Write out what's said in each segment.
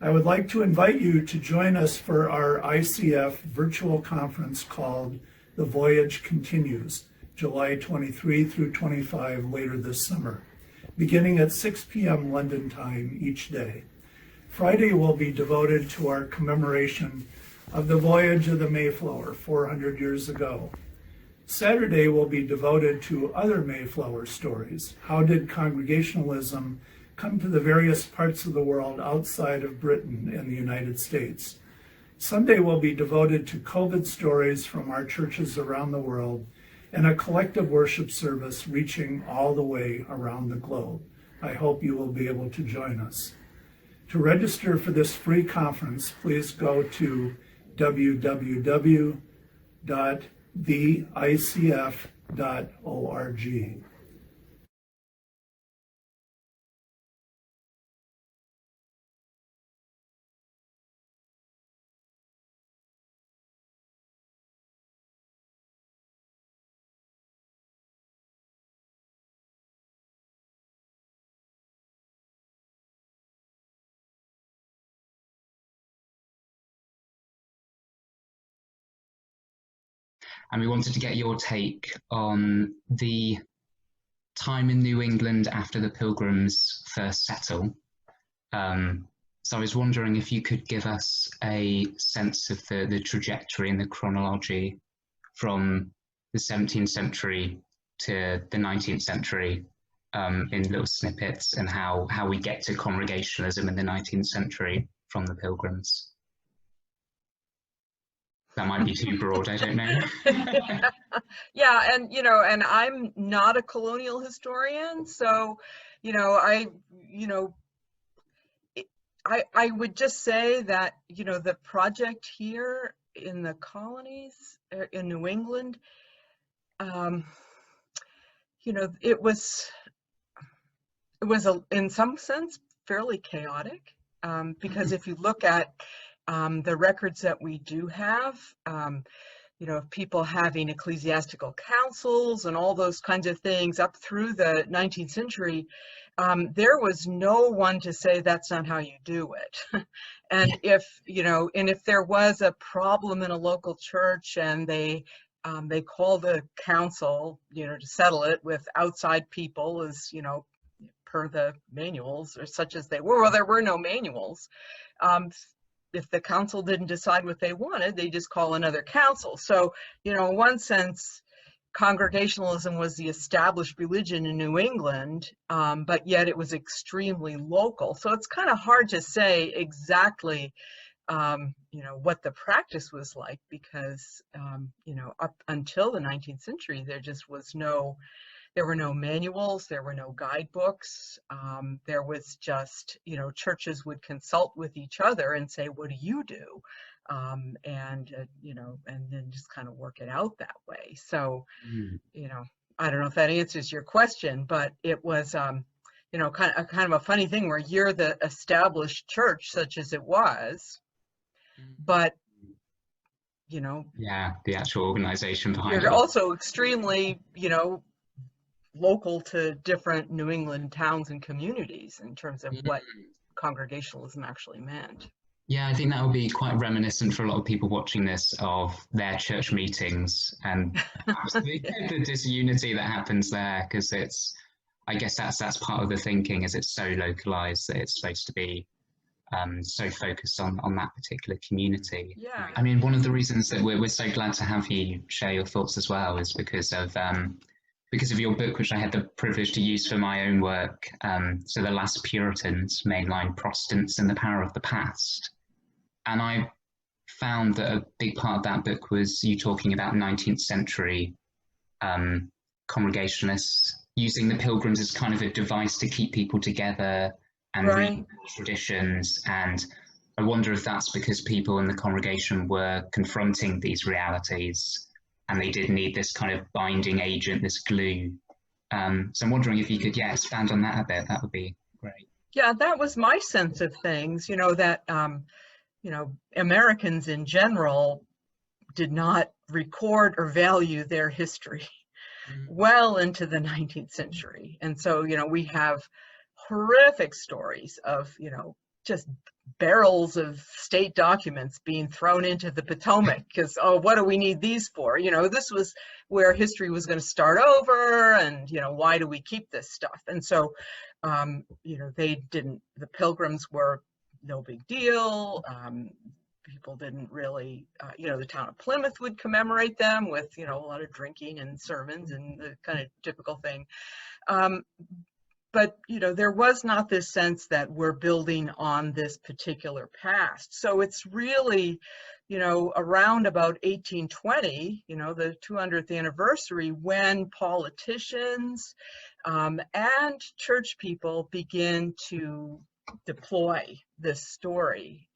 I would like to invite you to join us for our ICF virtual conference called The Voyage Continues, July 23 through 25 later this summer, beginning at 6 p.m. London time each day. Friday will be devoted to our commemoration of the voyage of the Mayflower 400 years ago. Saturday will be devoted to other Mayflower stories. How did Congregationalism come to the various parts of the world outside of Britain and the United States? Sunday will be devoted to COVID stories from our churches around the world and a collective worship service reaching all the way around the globe. I hope you will be able to join us. To register for this free conference, please go to www.theicf.org. And we wanted to get your take on the time in New England after the Pilgrims first settled. So I was wondering if you could give us a sense of the trajectory and the chronology from the 17th century to the 19th century in little snippets, and how we get to Congregationalism in the 19th century from the Pilgrims. That might be too broad, I don't know. Yeah, and I'm not a colonial historian, so I would just say that the project here in the colonies in New England, it was in some sense fairly chaotic, because if you look at the records that we do have, people having ecclesiastical councils and all those kinds of things up through the 19th century, there was no one to say that's not how you do it. And if there was a problem in a local church and they called a council, to settle it with outside people, as per the manuals, or such as they were. Well, there were no manuals. If the council didn't decide what they wanted, they just call another council. So, in one sense, Congregationalism was the established religion in New England, but yet it was extremely local. So it's kind of hard to say exactly, what the practice was like, because, up until the 19th century, there were no manuals, there were no guidebooks. There was just, churches would consult with each other and say, what do you do? And then just kind of work it out that way. So, I don't know if that answers your question, but it was, kind of a funny thing where you're the established church, such as it was, but, yeah, the actual organization behind you're it. also extremely, local to different New England towns and communities in terms of what Congregationalism actually meant. Yeah, I think that would be quite reminiscent for a lot of people watching this of their church meetings and the disunity that happens there, because I guess that's part of the thinking, is it's so localized that it's supposed to be so focused on that particular community. Yeah. I mean, one of the reasons that we're so glad to have you share your thoughts as well is because of your book, which I had the privilege to use for my own work. So The Last Puritans, Mainline Protestants and the Power of the Past. And I found that a big part of that book was you talking about 19th century Congregationalists using the Pilgrims as kind of a device to keep people together and read traditions. And I wonder if that's because people in the congregation were confronting these realities and they did need this kind of binding agent, this glue. So I'm wondering if you could, expand on that a bit. That would be great. Yeah, that was my sense of things, that, Americans in general did not record or value their history well into the 19th century. And so, we have horrific stories of, just barrels of state documents being thrown into the Potomac because, oh, what do we need these for? You know, this was where history was going to start over, and, you know, why do we keep this stuff? And so, you know, the Pilgrims were no big deal. People didn't really, you know, the town of Plymouth would commemorate them with, you know, a lot of drinking and sermons and the kind of typical thing. But, you know, there was not this sense that we're building on this particular past. So it's really, you know, around about 1820, you know, the 200th anniversary, when politicians and church people begin to deploy this story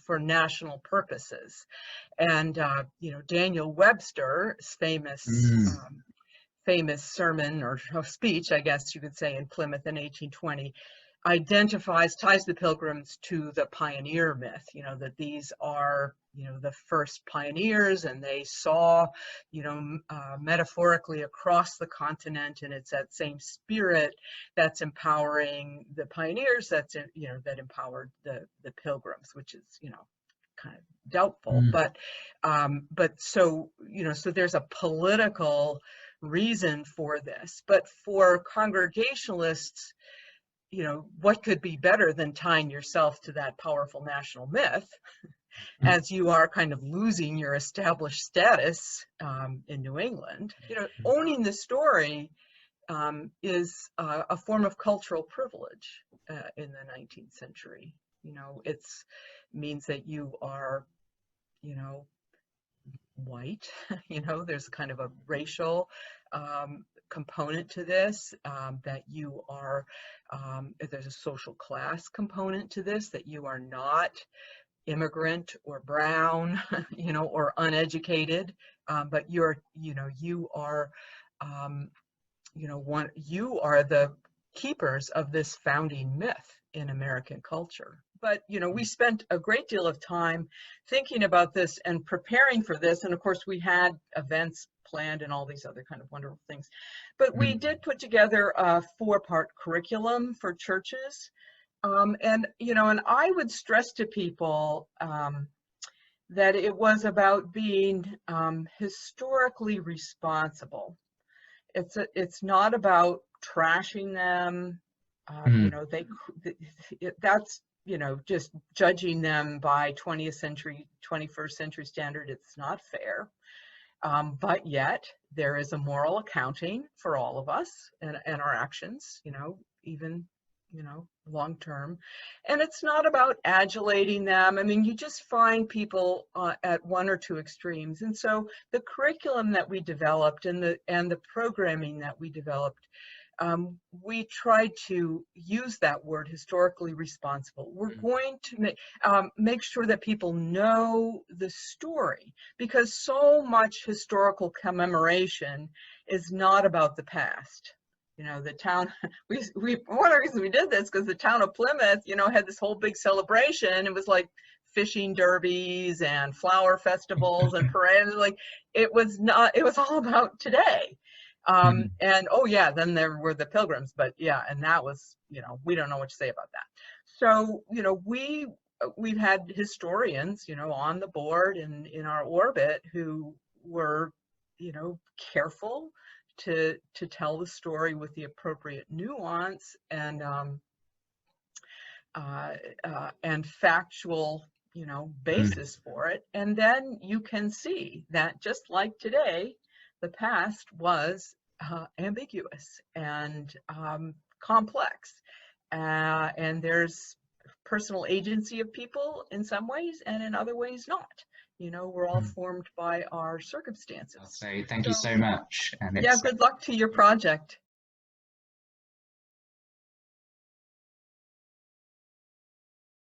for national purposes. And, you know, Daniel Webster's famous sermon or speech, I guess you could say, in Plymouth in 1820, ties the Pilgrims to the pioneer myth, you know, that these are, you know, the first pioneers, and they saw, you know, metaphorically across the continent, and it's that same spirit that's empowering the pioneers, that's, you know, that empowered the Pilgrims, which is, you know, kind of doubtful. But so, you know, so there's a political reason for this. But for Congregationalists, you know, what could be better than tying yourself to that powerful national myth as you are kind of losing your established status in New England? You know, owning the story is a form of cultural privilege in the 19th century. You know, means that you are, you know, white. You know, there's kind of a racial component to this, that you are, there's a social class component to this, that you are not immigrant or brown, you know, or uneducated, but you're, you know, you are, you know, you are the keepers of this founding myth in American culture. But, you know, we spent a great deal of time thinking about this and preparing for this. And of course, we had events planned and all these other kind of wonderful things. But we did put together a 4-part curriculum for churches. And, you know, and I would stress to people that it was about being historically responsible. It's not about trashing them. You know, that's, you know, just judging them by 20th century, 21st century standard. It's not fair. But yet there is a moral accounting for all of us and our actions, you know, even, you know, long term. And it's not about adulating them. I mean, you just find people at one or two extremes. And so the curriculum that we developed and the programming that we developed, we tried to use that word, historically responsible. We're going to make sure that people know the story, because so much historical commemoration is not about the past. You know, the town, one of the reasons we did this, because the town of Plymouth, you know, had this whole big celebration. It was like fishing derbies and flower festivals and parades. Like, it was all about today. And oh yeah, then there were the Pilgrims, but yeah, and that was, you know, we don't know what to say about that. So, you know, we've had historians, you know, on the board and in our orbit who were, you know, careful to tell the story with the appropriate nuance and factual, you know, basis for it. And then you can see that just like today, the past was ambiguous and complex, and there's personal agency of people in some ways, and in other ways not. You know, we're all formed by our circumstances. So thank you so much. And yeah, good luck to your project.